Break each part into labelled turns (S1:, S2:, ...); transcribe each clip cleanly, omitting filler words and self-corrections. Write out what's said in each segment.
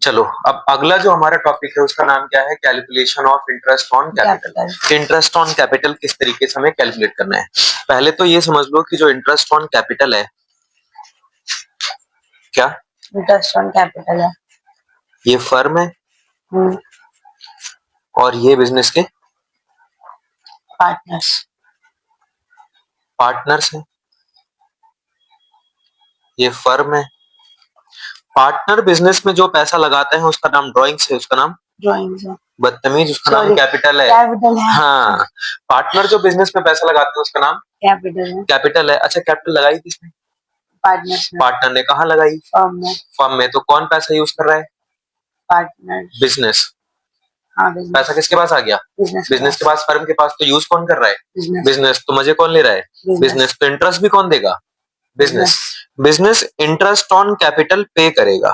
S1: चलो अब अगला जो हमारा टॉपिक है उसका नाम क्या है? Calculation of interest on capital. Interest on capital किस तरीके से हमें कैलकुलेट करना है? पहले तो ये समझ लो कि जो इंटरेस्ट ऑन कैपिटल है, क्या
S2: इंटरेस्ट ऑन कैपिटल है,
S1: ये फर्म है और ये बिजनेस के
S2: पार्टनर्स
S1: पार्टनर्स है। ये फर्म है। पार्टनर बिजनेस में जो पैसा लगाते हैं उसका नाम ड्राइंग्स है, उसका नाम
S2: ड्राइंग्स है,
S1: बदतमीज, उसका नाम कैपिटल है।
S2: कैपिटल है।
S1: हाँ, पार्टनर जो बिजनेस में पैसा लगाते हैं उसका नाम
S2: कैपिटल है।
S1: कैपिटल है। अच्छा, कैपिटल लगाई किसने?
S2: पार्टनर्स ने।
S1: पार्टनर ने। कहाँ लगाई?
S2: फर्म में।
S1: फर्म में। तो कौन पैसा यूज कर रहा है?
S2: पार्टनर।
S1: बिजनेस।
S2: हाँ,
S1: पैसा किसके पास आ गया? बिजनेस के पास, फर्म के पास। तो यूज कौन कर रहा है? बिजनेस। तो मजे कौन ले रहा है? बिजनेस। तो इंटरेस्ट भी कौन देगा? Business. Business interest on capital पे करेगा।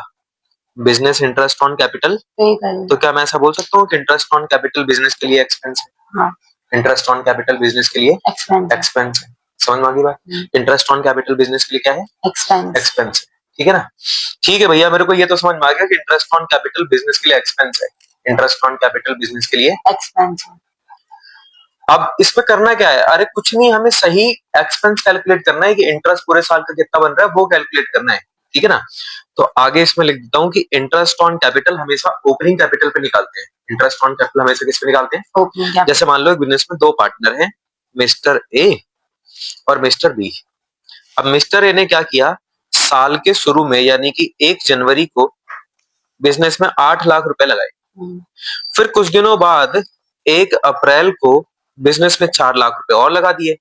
S1: बिजनेस इंटरेस्ट ऑन कैपिटल पे करेगा। तो क्या मैं ऐसा बोल सकता हूँ कि इंटरेस्ट ऑन कैपिटल बिजनेस के लिए एक्सपेंस है? हाँ। इंटरेस्ट ऑन कैपिटल बिजनेस के लिए एक्सपेंस है। समझ में आ गई बात? इंटरेस्ट ऑन कैपिटल बिजनेस के लिए क्या है? एक्सपेंस। ठीक है ना? ठीक है भैया, मेरे को ये तो समझ में आ गया कि इंटरेस्ट ऑन कैपिटल बिजनेस के लिए एक्सपेंस है। इंटरेस्ट ऑन कैपिटल बिजनेस के लिए एक्सपेंस है। अब इसमें करना क्या है? अरे कुछ नहीं, हमें सही एक्सपेंस कैलकुलेट करना है कि इंटरेस्ट पूरे साल का कितना बन रहा है वो कैलकुलेट करना है। ठीक है ना? तो आगे इसमें लिख देता हूं कि इंटरेस्ट ऑन कैपिटल हमेशा ओपनिंग कैपिटल पे निकालते हैं। इंटरेस्ट ऑन कैपिटल हमेशा किस पे निकालते हैं? Opening capital. जैसे मान लो एक बिजनेस में दो पार्टनर हैं, मिस्टर ए और मिस्टर बी। अब मिस्टर ए ने क्या किया? साल के शुरू में यानी कि 1 जनवरी को बिजनेस में 8 लाख रुपए लगाए। फिर कुछ दिनों बाद 1 अप्रैल को बिजनेस में 4 लाख रुपए और लगा दिए।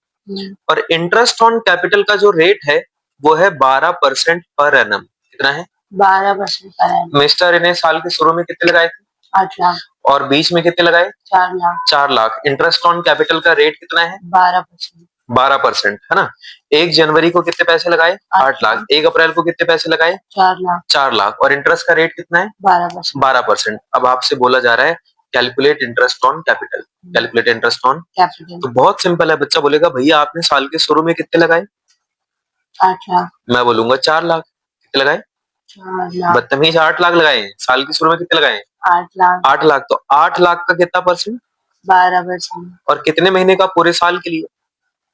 S1: और इंटरेस्ट ऑन कैपिटल का जो रेट है वो है 12% पर एनम। कितना है?
S2: 12% पर एनम।
S1: मिस्टर ए ने साल के शुरू में कितने लगाए थे?
S2: 8 लाख।
S1: और बीच में कितने लगाए?
S2: 4 lakh.
S1: 4 lakh. Interest on capital का रेट कितना है?
S2: 12%।
S1: 12%, है ना? 1 जनवरी को कितने पैसे लगाए? 8 लाख। 1 अप्रैल को कितने पैसे लगाए?
S2: 4 लाख।
S1: 4 लाख। और इंटरेस्ट का रेट कितना है?
S2: 12%।
S1: 12%। अब आपसे बोला जा रहा है calculate interest on capital. Calculate interest on capital. तो बहुत सिंपल है। बच्चा बोलेगा भैया आपने साल के शुरू में कितने लगाए?
S2: 8 लाख।
S1: मैं बोलूंगा 4 लाख। कितने लगाए?
S2: 4 लाख।
S1: बदतमीज, 8 लाख लगाए। साल के शुरू में कितने लगाए?
S2: 8 लाख।
S1: 8 लाख। तो 8 लाख का कितना परसेंट?
S2: 12%।
S1: और कितने महीने का? पूरे साल के लिए।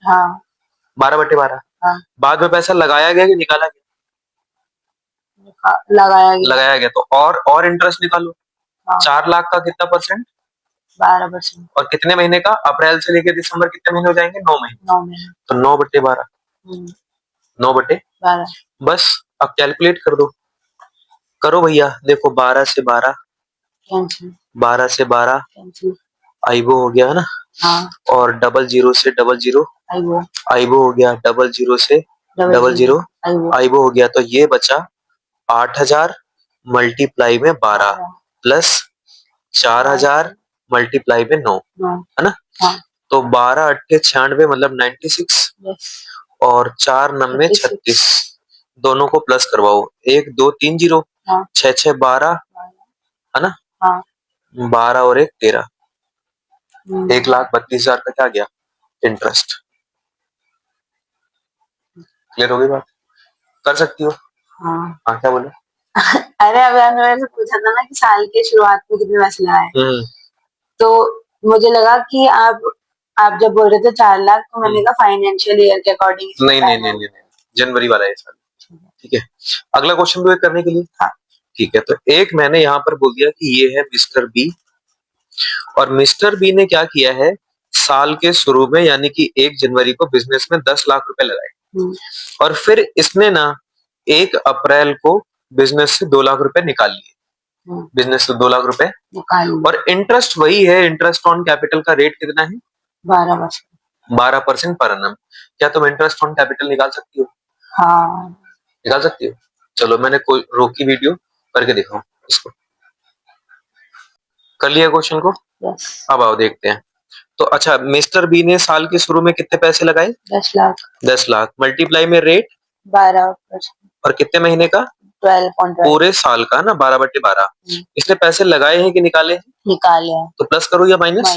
S2: हाँ।
S1: 12/12।
S2: हाँ।
S1: बाद में पैसा लगाया गया कि निकाला गया?
S2: लगाया गया।
S1: तो और इंटरेस्ट निकालो। हाँ। 4 लाख का कितना परसेंट?
S2: 12%।
S1: और कितने महीने का? अप्रैल से लेकर दिसंबर कितने महीने हो जाएंगे? 9 महीने।
S2: 9 महीने।
S1: तो 9/12। 9/12। बस अब कैलकुलेट कर दो। करो भैया। देखो 12 से 12, 12 से 12 आइबो हो गया, है ना?
S2: हाँ। और
S1: 00 से 00 आइबो हो गया। 00 से 00 आइबो हो गया। तो ये बचा 8000 मल्टीप्लाई में 12 प्लस 4000 मल्टीप्लाई में 9, है ना?
S2: हाँ।
S1: तो 12 8 96 मतलब 96 और 4 9 36। दोनों को प्लस करवाओ। 1 2 3 0। 6 6 12, है ना? 12 और 1 13। 1,32,000 का क्या गया? इंटरेस्ट। क्लियर हो गई बात? कर सकती हो? हाँ, क्या बोले?
S2: अरे अभी आपने मेरे से पूछा था ना कि साल के शुरुआत में कितने पैसे लगाए, तो मुझे लगा कि आप जब बोल रहे थे 4 लाख तो मैंने कहा फाइनेंशियल ईयर के अकॉर्डिंग।
S1: नहीं, जनवरी वाला है साल। ठीक है, अगला क्वेश्चन भी करने के लिए। हाँ ठीक है, तो एक मैंने यहाँ पर बोल दिया कि ये है मिस्टर बी और मिस्टर बी ने क्या किया है? साल के शुरू में यानी कि 1 जनवरी को बिजनेस में 10 लाख रुपए लगाए और फिर इसने ना 1 अप्रैल को बिजनेस से 2 लाख रुपए निकाल लिए। बिजनेस से 2 लाख रुपए और इंटरेस्ट वही है। इंटरेस्ट ऑन कैपिटल का रेट कितना है?
S2: 12%।
S1: 12% पर एनम। क्या तुम इंटरेस्ट ऑन कैपिटल निकाल सकती हो?
S2: हाँ
S1: निकाल सकती हो। चलो मैंने कोई रोकी वीडियो करके दिखाऊं इसको। कर लिया क्वेश्चन को? अब आओ देखते हैं। तो अच्छा, मिस्टर बी ने साल के शुरू में कितने पैसे लगाए?
S2: 10 लाख।
S1: 10 लाख मल्टीप्लाई में रेट
S2: 12%
S1: और कितने महीने का?
S2: 12.12।
S1: पूरे साल का ना, 12/12। इसने पैसे लगाए हैं कि निकाले हैं?
S2: निकाले हैं।
S1: तो प्लस करो या माइनस?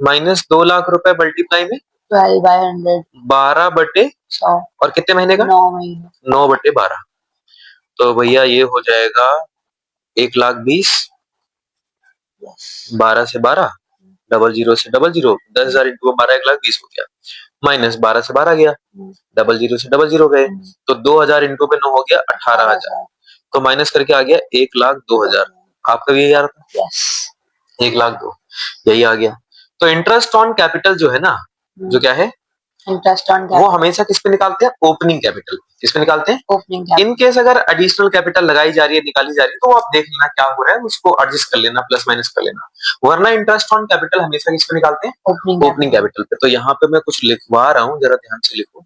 S1: माइनस 2 लाख रुपए मल्टीप्लाई में
S2: 12/100।
S1: 12/100 और कितने महीने का?
S2: 9 महीने।
S1: 9/12। तो भैया ये हो जाएगा 1,20,000,
S2: यस
S1: 12 से 12, 00 से 00, 10,000 इंटू 12 1,20,000 हो गया, माइनस 12 से 12 गया, 00 से 00 गए, तो 2,000 इंटू में 9 हो गया 18,000, तो माइनस करके आ गया 1,02,000। आपका भी यही आ रहा था,
S2: यस
S1: 1,02,000 यही आ गया। तो इंटरेस्ट ऑन कैपिटल जो है ना, जो क्या है,
S2: इंटरेस्ट ऑन
S1: वो हमेशा किस पे निकालते हैं, ओपनिंग कैपिटल। किस पे निकालते हैं,
S2: ओपनिंग कैपिटल।
S1: इन केस अगर एडिशनल कैपिटल लगाई जा रही है, निकाली जा रही है, तो आप देख लेना क्या हो रहा है, उसको एडजस्ट कर लेना, प्लस माइनस कर लेना, वरना इंटरेस्ट ऑन कैपिटल हमेशा किस पे निकालते हैं, ओपनिंग कैपिटल पे। तो यहाँ पे मैं कुछ लिखवा रहा हूँ, जरा ध्यान से लिखो,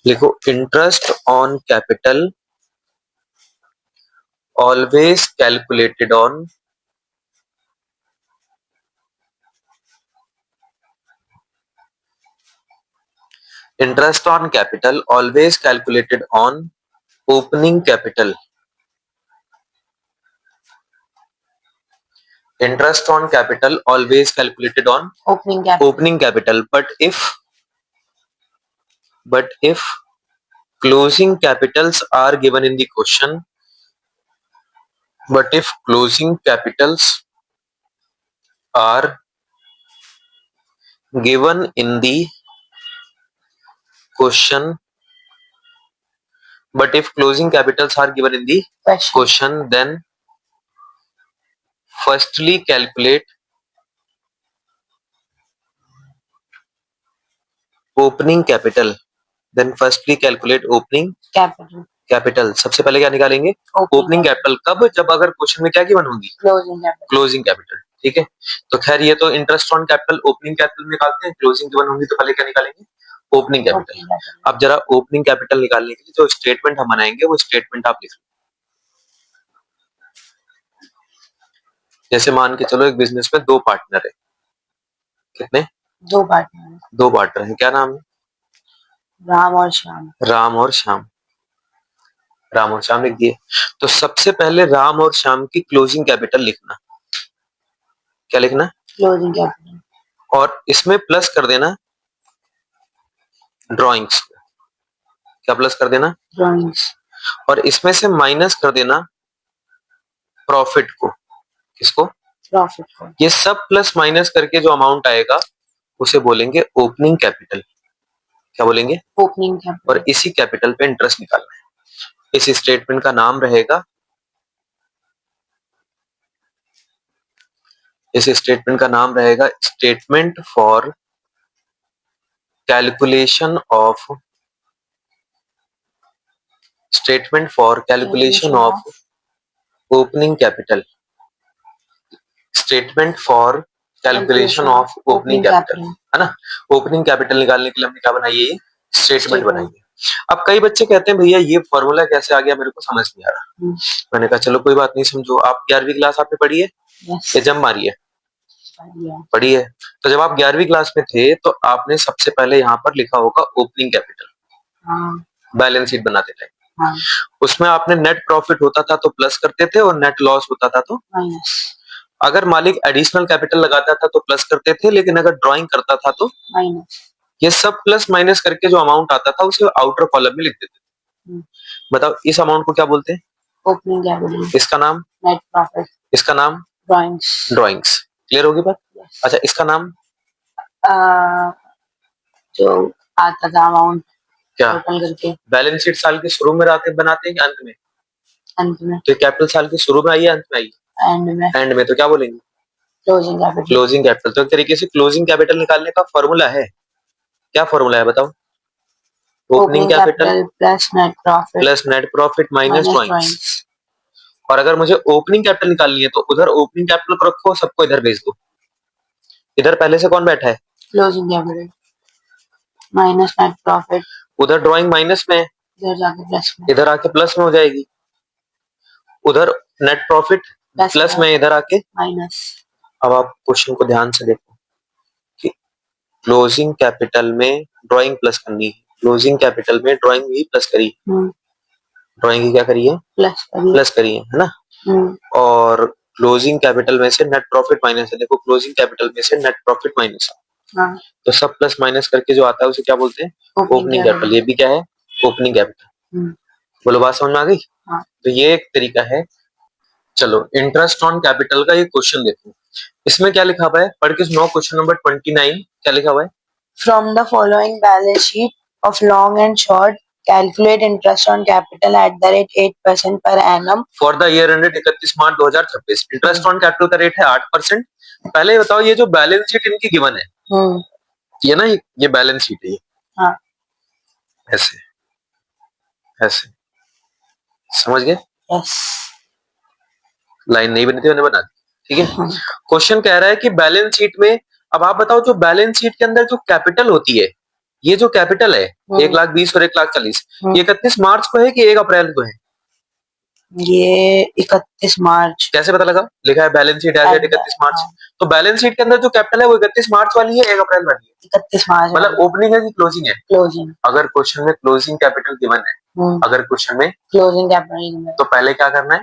S1: लिखो interest on capital always calculated on interest on capital always calculated on opening capital. Interest on capital always calculated on opening capital. But if closing capitals are given in the question, but if closing capitals are given in the question, but if closing capitals are given in the question, then firstly calculate opening capital. Then firstly calculate opening capital. सबसे पहले क्या निकालेंगे, opening capital. कब, जब अगर question में क्या given होगी, क्लोजिंग कैपिटल। ठीक है, तो खैर ये तो interest on capital opening capital निकालते हैं, क्लोजिंग गिवन होंगी तो पहले क्या निकालेंगे, ओपनिंग कैपिटल। अब जरा ओपनिंग कैपिटल निकालने के लिए जो स्टेटमेंट हम बनाएंगे वो स्टेटमेंट आप लिख लो। जैसे मान के चलो एक बिजनेस में दो पार्टनर है, कितने, दो पार्टनर है, क्या नाम है, राम और श्याम। राम और श्याम लिख दिए। तो सबसे पहले राम और श्याम की क्लोजिंग कैपिटल लिखना। क्या लिखना, क्लोजिंग कैपिटल, और इसमें प्लस कर देना ड्रॉइंग्स। क्या प्लस कर देना, ड्रॉइंग्स, और इसमें से माइनस कर देना प्रॉफिट को। किसको, प्रॉफिट को। ये सब प्लस माइनस करके जो अमाउंट आएगा उसे बोलेंगे ओपनिंग कैपिटल। क्या बोलेंगे, ओपनिंग कैपिटल। और इसी कैपिटल पे इंटरेस्ट निकालना है। इस स्टेटमेंट का नाम रहेगा, इस स्टेटमेंट का नाम रहेगा statement for calculation of opening capital. Statement for calculation of opening capital, है ना। ओपनिंग कैपिटल निकालने के लिए हमने क्या बनाई है, स्टेटमेंट बनाई है। अब कई बच्चे कहते हैं भैया ये फॉर्मूला कैसे आ गया, मेरे को समझ नहीं आ रहा। मैंने कहा चलो कोई बात नहीं, समझो। आप 11वीं क्लास आपने पढ़ी है, या जब मारी है, पढ़ी है। तो जब आप 11वीं क्लास में थे तो आपने सबसे पहले यहाँ पर लिखा होगा ओपनिंग कैपिटल, बैलेंस शीट बनाते थे। उसमें आपने नेट प्रॉफिट होता था तो प्लस करते थे, और नेट लॉस होता था तो माइनस। अगर मालिक एडिशनल कैपिटल लगाता था तो प्लस करते थे, लेकिन अगर ड्राइंग करता था तो माइनस। ये सब प्लस माइनस करके जो अमाउंट आता था उसे आउटर कॉलम में लिख देते थे। बताओ इस अमाउंट को क्या बोलते हैं, ओपनिंग कैपिटल। इसका नाम नेट प्रॉफिट, इसका नाम ड्राइंग्स। क्लियर होगी बात। अच्छा इसका नाम जो आता था अमाउंट क्या करके, बैलेंस शीट साल के शुरू में बनाते हैं कि अंत में, तो कैपिटल साल के शुरू में आई है, अंत में आई, एंड में। तो क्या बोलेंगे, क्लोजिंग कैपिटल। तो एक तरीके से क्लोजिंग कैपिटल निकालने का फॉर्मूला है, क्या फॉर्मूला है बताओ, opening capital plus net profit minus drawings. और अगर मुझे ओपनिंग कैपिटल निकालनी है तो उधर ओपनिंग कैपिटल को रखो, सबको इधर भेज दो। इधर पहले से कौन बैठा है, closing capital minus net profit. उधर ड्राइंग माइनस में, इधर जाके प्लस में, इधर आके प्लस में हो जाएगी। उधर नेट प्रॉफिट प्लस में, इधर आके माइनस। अब आप क्वेश्चन को ध्यान से देखो कि क्लोजिंग कैपिटल में ड्राइंग प्लस करनी है, क्लोजिंग कैपिटल में ड्राइंग भी प्लस करी, ड्राइंग की क्या करी है, प्लस करी है ना। और क्लोजिंग कैपिटल में से नेट प्रॉफिट माइनस है। देखो क्लोजिंग कैपिटल में से नेट प्रॉफिट माइनस है, तो सब प्लस माइनस करके जो आता है उसे क्या बोलते हैं, ओपनिंग कैपिटल। ये भी क्या है, ओपनिंग कैपिटल। बोलो बात समझ में आ गई?
S2: हाँ।
S1: तो ये एक तरीका है। चलो इंटरेस्ट ऑन कैपिटल का ये क्वेश्चन देखो, इसमें क्या लिखा हुआ है, पढ़ के सुनाओ। क्वेश्चन नंबर 29 क्या लिखा हुआ है?
S2: From the following balance sheet of long and short, calculate interest on capital at the rate 8% per annum.
S1: For the year ended 31 March 2026। Interest on capital का रेट है 8%। पहले ये बताओ, ये जो बैलेंस शीट इनकी गिवन है, ये ना, ये बैलेंस शीट है ये।
S2: हाँ।
S1: ऐसे ऐसे समझ गए?
S2: यस।
S1: लाइन नहीं बनी थी, मैंने बना दी, ठीक है। क्वेश्चन कह रहा है कि बैलेंस शीट में, अब आप बताओ जो बैलेंस शीट के अंदर जो कैपिटल होती है, ये जो कैपिटल है 1,20,000 और 1,40,000, ये 31 मार्च को है कि 1 अप्रैल को है?
S2: ये 31 मार्च।
S1: कैसे पता लगा? लिखा है बैलेंस शीट एज 31 मार्च। तो बैलेंस शीट के अंदर जो कैपिटल है वो 31 मार्च वाली है, 1 अप्रैल वाली है?
S2: 31 मार्च।
S1: मतलब ओपनिंग है कि क्लोजिंग है?
S2: क्लोजिंग।
S1: अगर क्वेश्चन में क्लोजिंग कैपिटल गिवन है, अगर क्वेश्चन में
S2: क्लोजिंग कैपिटल,
S1: तो पहले क्या करना है?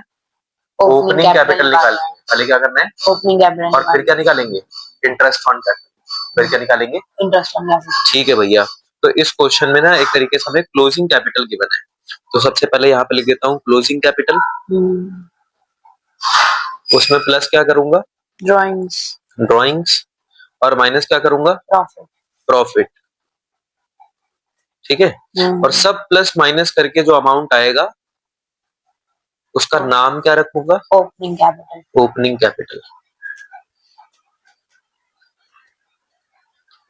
S1: ओपनिंग कैपिटल निकालना है। पहले क्या करना है?
S2: Opening capital.
S1: और फिर क्या निकालेंगे? Interest on capital. फिर क्या निकालेंगे?
S2: Interest on capital. ठीक
S1: है भैया। तो इस क्वेश्चन में ना एक तरीके से हमें क्लोजिंग कैपिटल गिवन है, तो सबसे पहले यहाँ पे लिख देता हूँ क्लोजिंग कैपिटल। उसमें प्लस क्या करूंगा? ड्रॉइंग्स। और माइनस क्या करूंगा? प्रॉफिट। ठीक है। और सब प्लस माइनस करके जो अमाउंट आएगा उसका नाम क्या रखूंगा?
S2: Opening capital.
S1: ओपनिंग कैपिटल,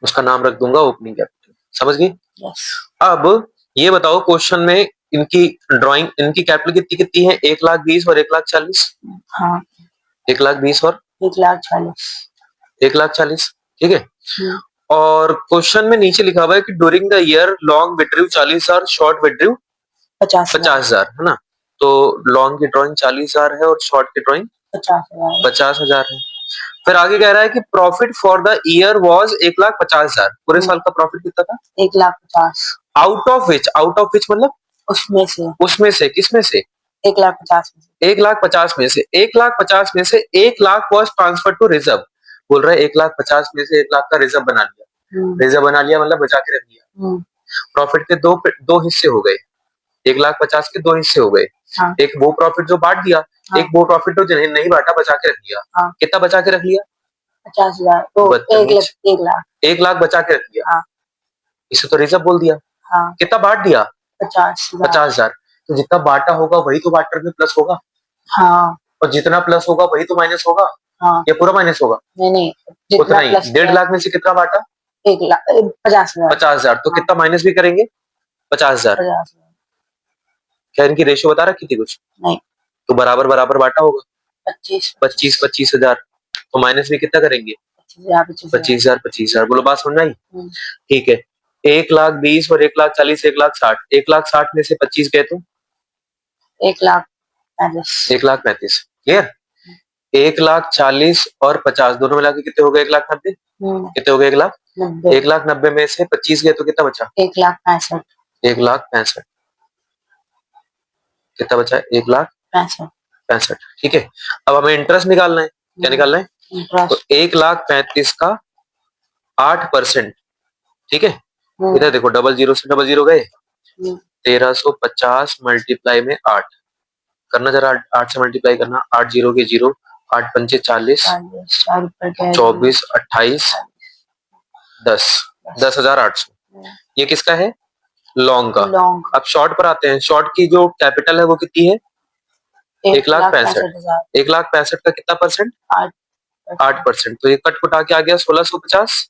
S1: उसका नाम रख दूंगा ओपनिंग कैपिटल। समझ गई?
S2: यस।
S1: अब ये बताओ, क्वेश्चन में इनकी ड्राइंग, इनकी कैपिटल कितनी कितनी है? 1,20,000 और 1,40,000।
S2: हाँ।
S1: 1,20,000 और
S2: 1,40,000।
S1: 1,40,000, ठीक है। और क्वेश्चन में नीचे लिखा हुआ है कि during the year long withdrew 40,000, short withdrew 50,000, है ना? तो लॉन्ग की ड्राइंग 40,000 है और शॉर्ट की ड्राइंग 50,000 है। फिर आगे कह रहा है कि profit for the year was 1,50,000। पूरे साल का प्रॉफिट कितना था?
S2: 1,50,000।
S1: आउट ऑफ विच मतलब उसमें से किसमें से?
S2: 1,50,000 में से।
S1: 1,50,000 में से 1,50,000 में से 1,00,000 वाज ट्रांसफर टू रिजर्व। बोल रहा है 1,50,000 में से 1,00,000 का रिजर्व बना लिया। रिजर्व बना लिया मतलब बचा के रख लिया। प्रॉफिट के दो हिस्से हो गए, 1,50,000 के 2 हिस्से हो गए। हाँ। एक वो प्रॉफिट जो बांट दिया, हाँ। एक वो प्रॉफिट जो नहीं बांटा, बचा के रख लिया। हाँ। कितना बचा के रख लिया?
S2: 50,000। तो
S1: 1,00,000 बचा के रख लिया। हाँ। इसे तो रिजर्व बोल दिया। हाँ। कितना बांट दिया? 50,000। तो जितना बांटा होगा वही तो बांटर में प्लस होगा।
S2: हाँ।
S1: और जितना प्लस होगा वही तो माइनस होगा। हाँ। या पूरा माइनस होगा?
S2: नहीं,
S1: उतना ही। 1,50,000 में से कितना बांटा?
S2: 50,000।
S1: तो कितना माइनस भी करेंगे? 50,000। क्या इनकी रेशियो बता रखी थी कुछ?
S2: नहीं।
S1: तो बराबर बराबर बांटा होगा।
S2: 25,000।
S1: तो माइनस भी कितना करेंगे? 25,000। बोलो बात समझ आई? ठीक है। 1,20,000 और 1,40,000, 1,60,000। 1,60,000 में से 25 गए तो
S2: 1,35,000।
S1: 1,35,000। क्लियर? 1,40,000 और 50 दोनों मिला के कितने हो गए? 1,90,000। कितने हो गए? 1,90,000। 1,90,000 में से 25 गए तो कितना बचा?
S2: 1,65,000।
S1: 1,65,000। कितना बचा? 1,65,000। ठीक है। अब हमें इंटरेस्ट निकालना है। क्या निकालना है? तो 1,35,000 का 8%। ठीक है। इधर देखो, डबल जीरो से डबल जीरो गए, 1,350 मल्टीप्लाई में 8 करना, जरा 8 से मल्टीप्लाई करना। 8 जीरो के 0, 8 पंचे 40, 24, 28, 10, 10,800। ये किसका है? लॉन्ग का। अब शॉर्ट पर आते हैं। शॉर्ट की जो कैपिटल है वो कितनी है? 1,65,000। 1,65,000 का कितना परसेंट? 8%। तो ये कट कुटा के आ गया 1,650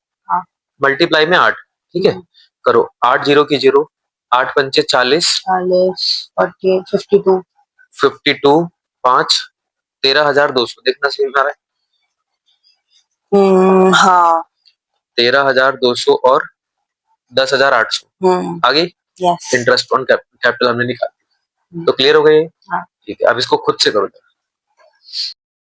S1: मल्टीप्लाई में 8। ठीक है। करो 8 जीरो की 0, 8 पंचे 40, 52, 5, 13,200। देखना सही में आ रहा है?
S2: हाँ।
S1: 13,200 और 10,800 आगे। इंटरेस्ट ऑन कैपिटल हमने निकाल। तो क्लियर हो गए? ठीक है। अब इसको खुद से करो।